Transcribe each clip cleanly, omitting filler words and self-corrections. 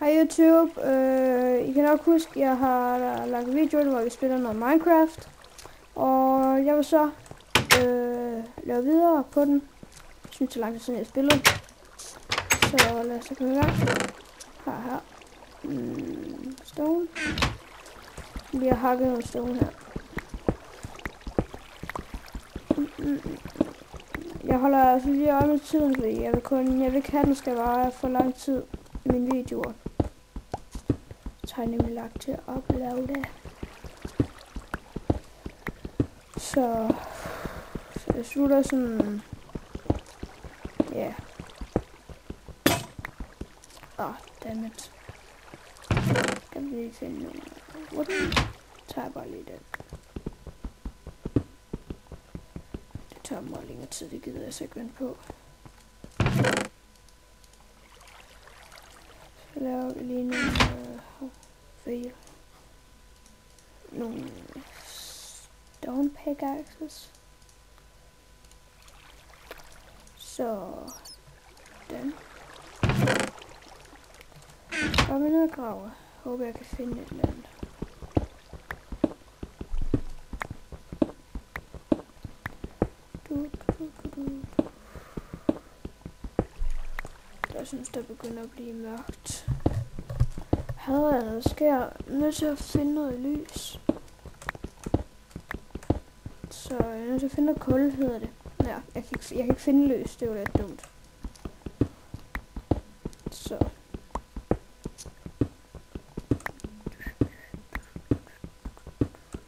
Hej YouTube, I kan nok huske, at jeg har lagt video, hvor vi spiller noget Minecraft. Og jeg vil så lave videre på den. Jeg synes, det er lang tid siden jeg spillede. Så lad os gå i gang. Her. Stone. Vi har hakket nogle stone her. Jeg holder altså lige øje med tiden, fordi jeg vil ikke have, at den skal vare for lang tid i mine videoer. Så har jeg nemlig lagt til at uploade. Så jeg slutter sådan, ja. Dammit. Skal vi lige finde nogle wooden? Tager bare lige den. Det tager meget længere tid, det gider jeg så ikke vente på. Så laver vi lige nogle stone pickaxes. Så den. Og vi ned og grave. Håber jeg kan finde et eller andet. Jeg synes, der begynder at blive mørkt. Skal jeg nødt til at finde noget lys. Så jeg er nødt til at finde noget kul, hedder det. Ja, jeg kan ikke finde lys, det var lidt dumt. Så.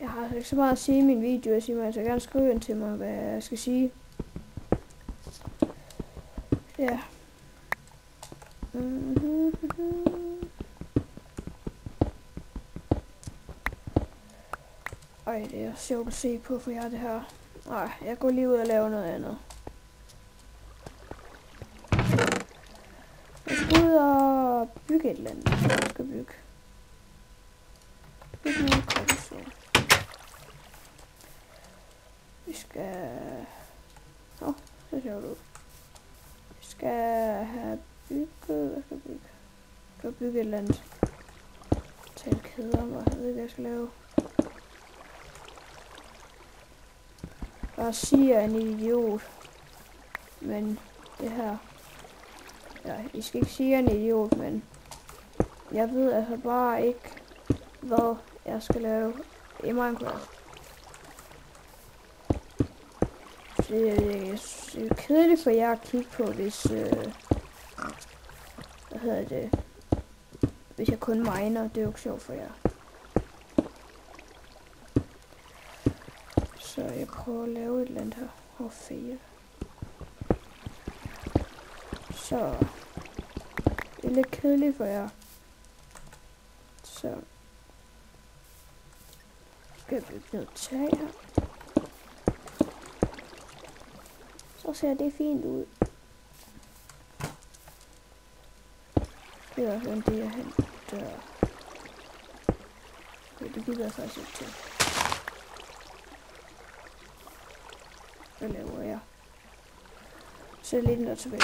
Jeg har ikke så meget at sige i min video, jeg siger mig, så gerne skrive ind til mig, hvad jeg skal sige. Ja. Ej, det er sjovt at se på for jer det her. Nej, jeg går lige ud og laver noget andet. Jeg skal ud og bygge et eller andet. Jeg skal bygge noget kobbelstone. Vi skal... så ser det ud. Vi skal have bygget... Hvad skal jeg bygge? Jeg skal bygge et eller andet. Tag en kæde om, og jeg ved ikke, hvad jeg skal lave. Jeg siger en idiot. Men det her... Ja, I skal ikke sige en idiot, men... Jeg ved altså bare ikke, hvad jeg skal lave i Minecraft. Det er kedeligt for jer at kigge på, hvis... hvad hedder det? Hvis jeg kun miner, det er jo ikke sjovt for jer. Så jeg prøver at lave et eller andet her. Fail. Så det er lidt kedeligt for jer. Så skal jeg bygge noget tag her. Så ser det fint ud. Det er også det jeg henter. Det gider jeg faktisk ikke til. Hvad laver jeg? Så lidt noget tilbage.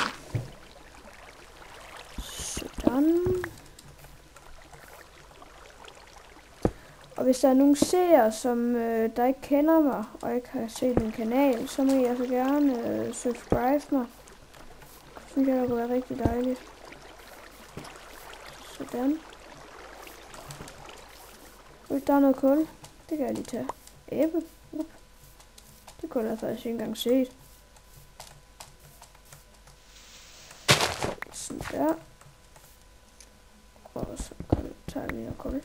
Sådan. Og hvis der er nogen seere, som der ikke kender mig, og ikke har set min kanal, så må I altså gerne subscribe mig. Det synes jeg, det kunne være rigtig dejligt. Sådan. Hvis der er noget kul, det kan jeg lige tage. Æble. Det kunne jeg faktisk ikke engang set. Sådan der. Og så tager vi noget kul.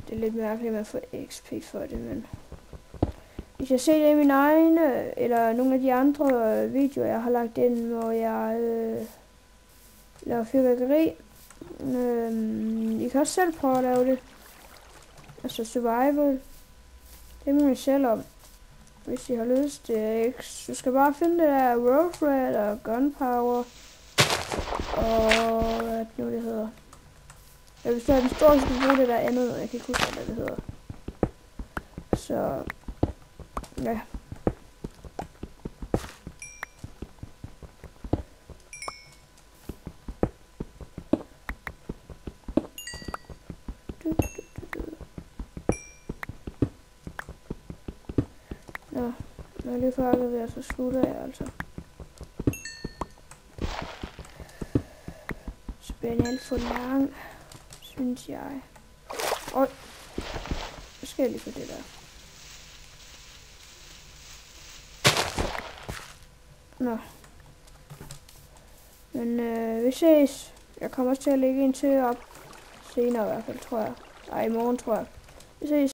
Det er lidt mærkeligt, at man får XP for det, men... Hvis jeg ser det i mine egne, eller nogle af de andre videoer, jeg har lagt ind, hvor jeg laver fyrværkeri. I kan også selv prøve at lave det. Altså survival. Det må I selv om. Hvis I har lyst. Det er ikke. Du skal bare finde det der road red og gunpowder. Og hvad nu det hedder. Jeg vil sige, den store skal bruge det der andet. Jeg kan ikke huske, hvad det hedder. Så ja. Nå, når jeg lige får afleveret, så slutter jeg altså. Så bliver den alt for lang, synes jeg. Øj, hvad skal jeg lige for det der? Nå. Men vi ses. Jeg kommer også til at lægge en til op senere i hvert fald, tror jeg. Ej, i morgen, tror jeg. Vi ses.